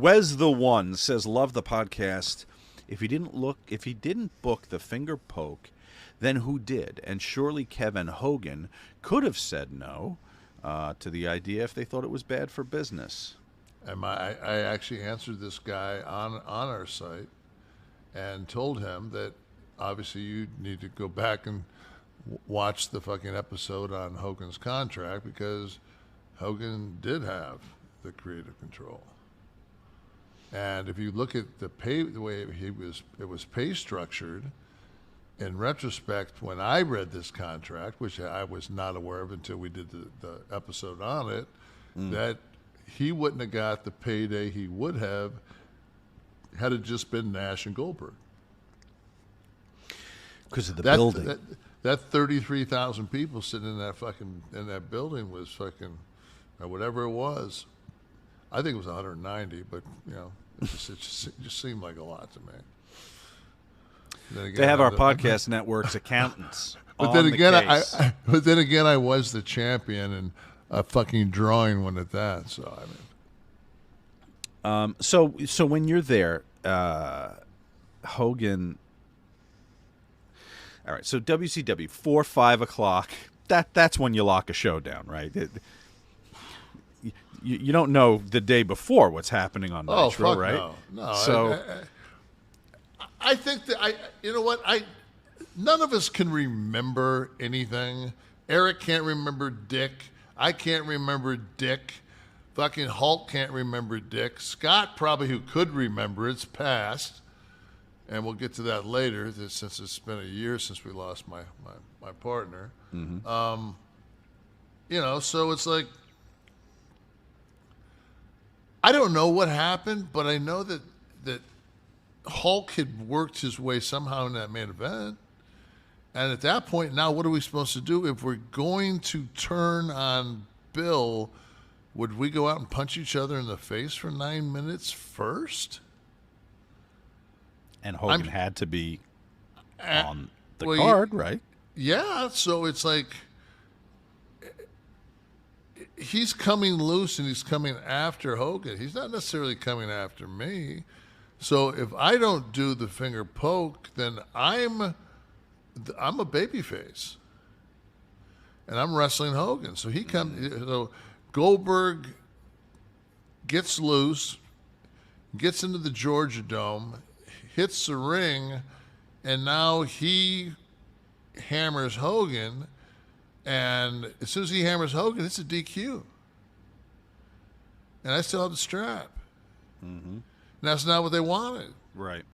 Wes the One says, love the podcast. If he didn't book the finger poke, then who did? And surely Kevin Hogan could have said no to the idea if they thought it was bad for business. And I actually answered this guy on our site and told him that obviously you need to go back and watch the fucking episode on Hogan's contract, because Hogan did have the creative control. And if you look at the way it was pay structured, in retrospect, when I read this contract, which I was not aware of until we did the episode on it, that he wouldn't have got the payday he would have had it just been Nash and Goldberg. Because of the building. That 33,000 people sitting in that building was fucking, whatever it was. I think it was 190, but it just seemed like a lot to me. Again, they have our podcast network's accountants. But then again, I was the champion and a fucking drawing one at that. So I mean, so when you're there, Hogan. All right, so WCW 4-5 o'clock. That's when you lock a show down, right? You don't know the day before what's happening on Nitro, right? No. So I think that you know what? None of us can remember anything. Eric can't remember Dick. I can't remember Dick. Fucking Hulk can't remember Dick. Scott probably, who could remember, it's past. And we'll get to that later, since it's been a year since we lost my partner. Mm-hmm. So it's like, I don't know what happened, but I know that Hulk had worked his way somehow in that main event. And at that point, now what are we supposed to do? If we're going to turn on Bill, would we go out and punch each other in the face for 9 minutes first? And Hogan had to be on the card, right? Yeah, so it's like he's coming loose and he's coming after Hogan. He's not necessarily coming after me. So if I don't do the finger poke, then I'm a babyface, and I'm wrestling Hogan. So he comes. So Goldberg gets loose, gets into the Georgia Dome, hits the ring, and now he hammers Hogan. And as soon as he hammers Hogan, it's a DQ. And I still have the strap. Mm-hmm. And that's not what they wanted. Right.